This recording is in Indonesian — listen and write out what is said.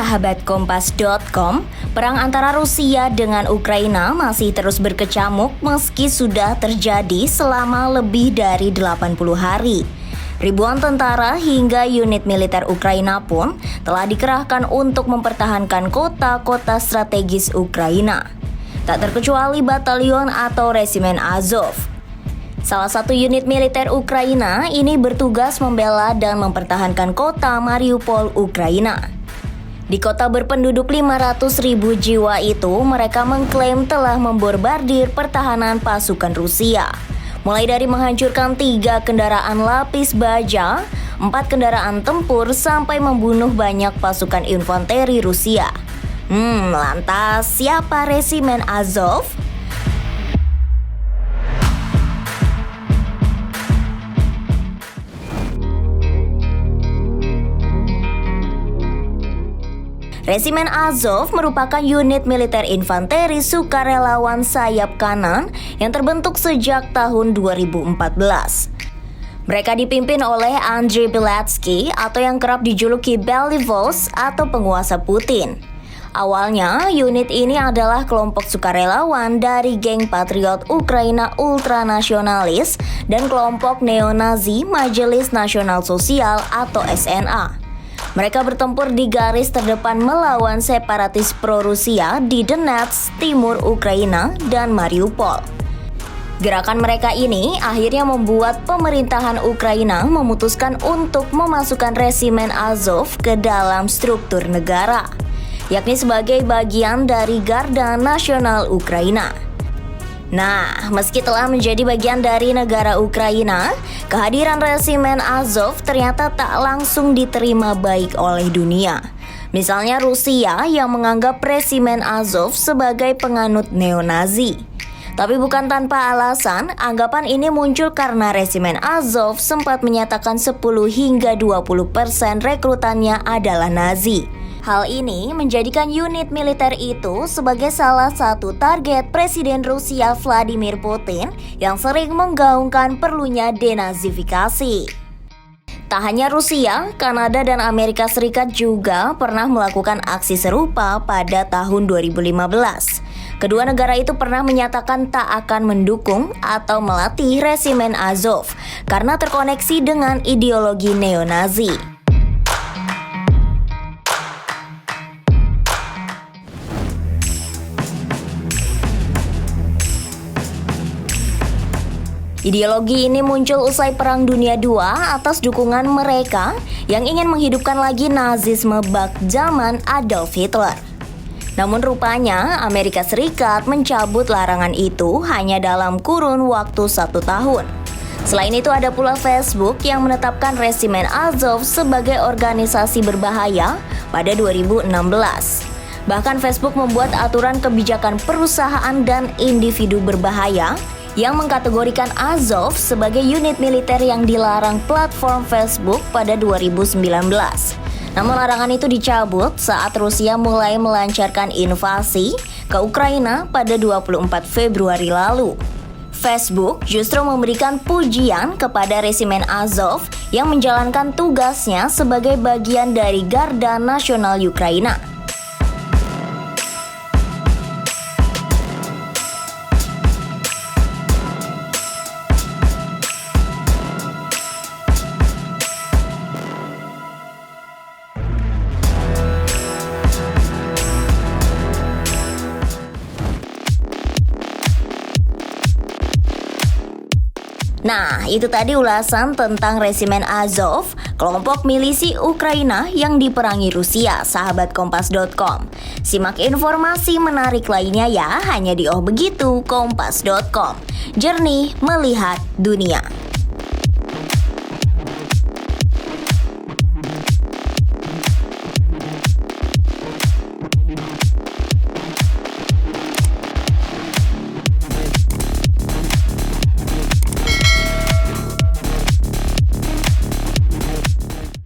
sahabat Kompas.com, perang antara Rusia dengan Ukraina masih terus berkecamuk meski sudah terjadi selama lebih dari 80 hari. Ribuan tentara hingga unit militer Ukraina pun telah dikerahkan untuk mempertahankan kota-kota strategis Ukraina. Tak terkecuali batalion atau resimen Azov. Salah satu unit militer Ukraina ini bertugas membela dan mempertahankan kota Mariupol, Ukraina. Di kota berpenduduk 500.000 jiwa itu, mereka mengklaim telah memborbardir pertahanan pasukan Rusia. Mulai dari menghancurkan 3 kendaraan lapis baja, 4 kendaraan tempur, sampai membunuh banyak pasukan infanteri Rusia. Lantas siapa resimen Azov? Resimen Azov merupakan unit militer infanteri sukarelawan sayap kanan yang terbentuk sejak tahun 2014. Mereka dipimpin oleh Andriy Belyatsky atau yang kerap dijuluki Belyvoz atau penguasa Putin. Awalnya, unit ini adalah kelompok sukarelawan dari geng patriot Ukraina ultranasionalis dan kelompok neo-Nazi Majelis Nasional Sosial atau SNA. Mereka bertempur di garis terdepan melawan separatis pro-Rusia di Donetsk, timur Ukraina, dan Mariupol. Gerakan mereka ini akhirnya membuat pemerintahan Ukraina memutuskan untuk memasukkan resimen Azov ke dalam struktur negara, yakni sebagai bagian dari Garda Nasional Ukraina. Nah, meski telah menjadi bagian dari negara Ukraina, kehadiran resimen Azov ternyata tak langsung diterima baik oleh dunia. Misalnya Rusia yang menganggap resimen Azov sebagai penganut neo-Nazi. Tapi bukan tanpa alasan, anggapan ini muncul karena resimen Azov sempat menyatakan 10 hingga 20% rekrutannya adalah Nazi. Hal ini menjadikan unit militer itu sebagai salah satu target Presiden Rusia Vladimir Putin yang sering menggaungkan perlunya denazifikasi. Tak hanya Rusia, Kanada dan Amerika Serikat juga pernah melakukan aksi serupa pada tahun 2015. Kedua negara itu pernah menyatakan tak akan mendukung atau melatih resimen Azov karena terkoneksi dengan ideologi neo-Nazi. Ideologi ini muncul usai Perang Dunia II atas dukungan mereka yang ingin menghidupkan lagi Nazisme bak zaman Adolf Hitler. Namun rupanya Amerika Serikat mencabut larangan itu hanya dalam kurun waktu 1 tahun. Selain itu ada pula Facebook yang menetapkan resimen Azov sebagai organisasi berbahaya pada 2016. Bahkan Facebook membuat aturan kebijakan perusahaan dan individu berbahaya yang mengkategorikan Azov sebagai unit militer yang dilarang platform Facebook pada 2019. Namun larangan itu dicabut saat Rusia mulai melancarkan invasi ke Ukraina pada 24 Februari lalu. Facebook justru memberikan pujian kepada resimen Azov yang menjalankan tugasnya sebagai bagian dari Garda Nasional Ukraina. Nah, itu tadi ulasan tentang resimen Azov, kelompok milisi Ukraina yang diperangi Rusia, sahabat Kompas.com. Simak informasi menarik lainnya ya, hanya di Oh Begitu Kompas.com. Jernih melihat dunia.